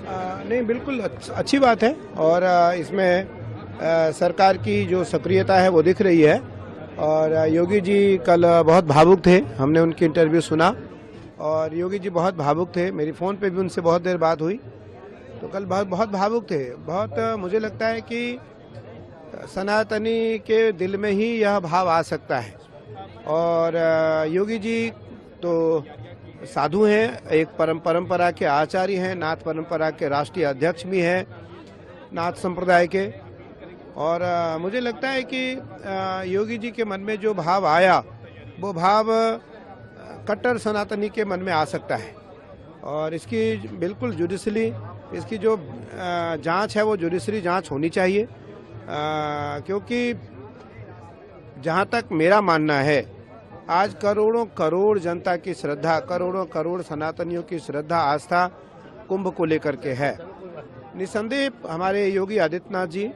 नहीं, बिल्कुल अच्छी बात है और इसमें सरकार की जो सक्रियता है वो दिख रही है। और योगी जी कल बहुत भावुक थे, हमने उनकी इंटरव्यू सुना और योगी जी बहुत भावुक थे। मेरी फ़ोन पे भी उनसे बहुत देर बात हुई, तो कल बहुत बहुत भावुक थे। बहुत मुझे लगता है कि सनातनी के दिल में ही यह भाव आ सकता है। और योगी जी तो साधु हैं, एक परंपरा के आचार्य हैं, नाथ परंपरा के राष्ट्रीय अध्यक्ष भी हैं नाथ संप्रदाय के। और मुझे लगता है कि योगी जी के मन में जो भाव आया वो भाव कट्टर सनातनी के मन में आ सकता है। और इसकी बिल्कुल जुडिशली इसकी जो जांच है वो जुडिशरी जांच होनी चाहिए, क्योंकि जहां तक मेरा मानना है आज करोड़ों करोड़ जनता की श्रद्धा, करोड़ों करोड़ सनातनियों की श्रद्धा आस्था कुंभ को लेकर के है। निसंदेह हमारे योगी आदित्यनाथ जी,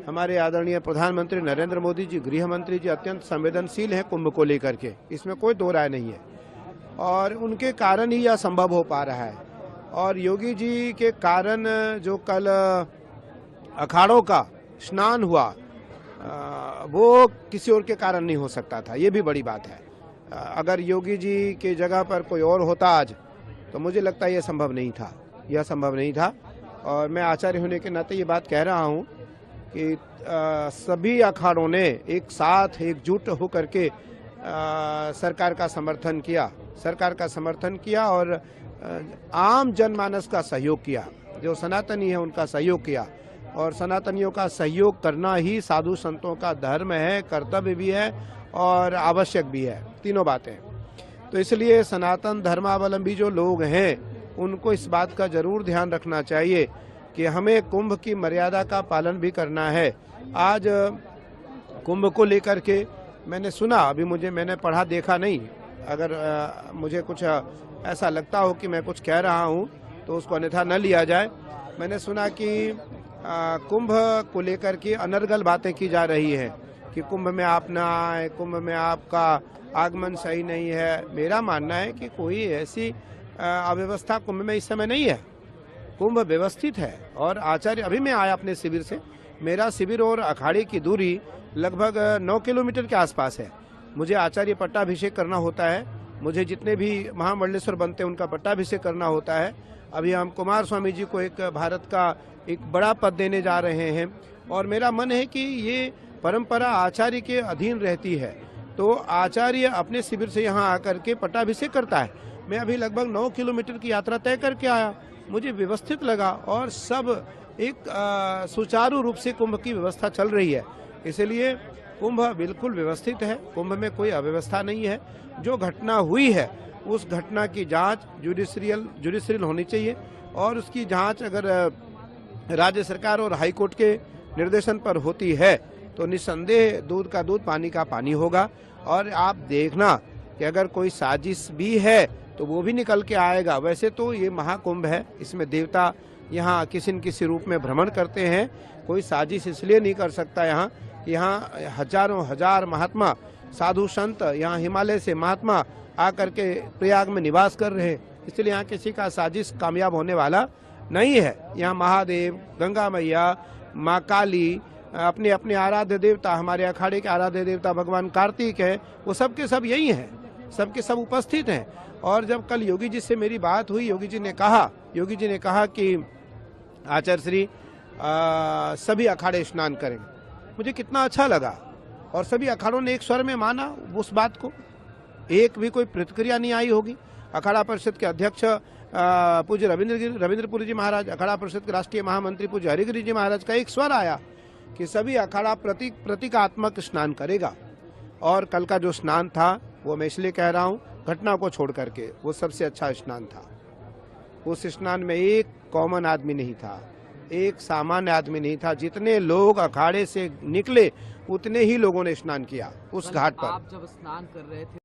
हमारे आदरणीय प्रधानमंत्री नरेंद्र मोदी जी, गृह मंत्री जी अत्यंत संवेदनशील हैं कुंभ को लेकर के, इसमें कोई दो राय नहीं है। और उनके कारण ही यह संभव हो पा रहा है। और योगी जी के कारण जो कल अखाड़ों का स्नान हुआ वो किसी और के कारण नहीं हो सकता था, ये भी बड़ी बात है। अगर योगी जी के जगह पर कोई और होता आज, तो मुझे लगता है यह संभव नहीं था, यह संभव नहीं था। और मैं आचार्य होने के नाते ये बात कह रहा हूँ कि सभी अखाड़ों ने एक साथ एकजुट होकर के सरकार का समर्थन किया और आम जनमानस का सहयोग किया, जो सनातनी है उनका सहयोग किया। और सनातनियों का सहयोग करना ही साधु संतों का धर्म है, कर्तव्य भी है और आवश्यक भी है, तीनों बातें। तो इसलिए सनातन धर्मावलंबी जो लोग हैं उनको इस बात का जरूर ध्यान रखना चाहिए कि हमें कुंभ की मर्यादा का पालन भी करना है। आज कुंभ को लेकर के मैंने सुना, अभी मैंने पढ़ा देखा नहीं, अगर मुझे कुछ ऐसा लगता हो कि मैं कुछ कह रहा हूँ तो उसको अन्यथा न लिया जाए। मैंने सुना कि कुंभ को लेकर के अनर्गल बातें की जा रही हैं कि कुंभ में आप ना आए, कुंभ में आपका आगमन सही नहीं है। मेरा मानना है कि कोई ऐसी अव्यवस्था कुंभ में इस समय नहीं है, कुंभ व्यवस्थित है। और आचार्य, अभी मैं आया अपने शिविर से, मेरा शिविर और अखाड़े की दूरी लगभग 9 किलोमीटर के आसपास है। मुझे आचार्य पट्टाभिषेक करना होता है, मुझे जितने भी महामंडलेश्वर बनते हैं उनका पट्टाभिषेक करना होता है। अभी हम कुमार स्वामी जी को एक भारत का एक बड़ा पद देने जा रहे हैं और मेरा मन है कि ये परंपरा आचार्य के अधीन रहती है, तो आचार्य अपने शिविर से यहाँ आकर के पट्टाभिषेक करता है। मैं अभी लगभग 9 किलोमीटर की यात्रा तय करके आया, मुझे व्यवस्थित लगा और सब एक सुचारू रूप से कुंभ की व्यवस्था चल रही है। इसलिए कुंभ बिल्कुल व्यवस्थित है, कुंभ में कोई अव्यवस्था नहीं है। जो घटना हुई है उस घटना की जांच जुडिशरियल होनी चाहिए और उसकी जांच अगर राज्य सरकार और हाई कोर्ट के निर्देशन पर होती है तो निस्संदेह दूध का दूध, पानी का पानी होगा। और आप देखना कि अगर कोई साजिश भी है तो वो भी निकल के आएगा। वैसे तो ये महाकुंभ है, इसमें देवता यहाँ किसी न किसी रूप में भ्रमण करते हैं, कोई साजिश इसलिए नहीं कर सकता। यहाँ हजारों हजार महात्मा साधु संत, यहाँ हिमालय से महात्मा आकर के प्रयाग में निवास कर रहे हैं, इसलिए यहाँ किसी का साजिश कामयाब होने वाला नहीं है। यहाँ महादेव, गंगा मैया, माँ काली, अपने अपने आराध्य देवता, हमारे अखाड़े के आराध्य देवता भगवान कार्तिक है, वो सब के सब यही हैं, सबके सब उपस्थित हैं। और जब कल योगी जी से मेरी बात हुई, योगी जी ने कहा कि आचार्य श्री सभी अखाड़े स्नान करेंगे। मुझे कितना अच्छा लगा और सभी अखाड़ों ने एक स्वर में माना उस बात को, एक भी कोई प्रतिक्रिया नहीं आई होगी। अखाड़ा परिषद के अध्यक्ष पूज्य रविंद्रपुरी जी महाराज, अखाड़ा परिषद के राष्ट्रीय महामंत्री पूज्य हरिगिरी जी महाराज का एक स्वर आया कि सभी अखाड़ा प्रतीकात्मक स्नान करेगा। और कल का जो स्नान था वो मैं इसलिए कह रहा हूँ, घटना को छोड़ करके वो सबसे अच्छा स्नान था। उस स्नान में एक कॉमन आदमी नहीं था, एक सामान्य आदमी नहीं था। जितने लोग अखाड़े से निकले उतने ही लोगों ने स्नान किया उस घाट पर। आप जब स्नान कर रहे थे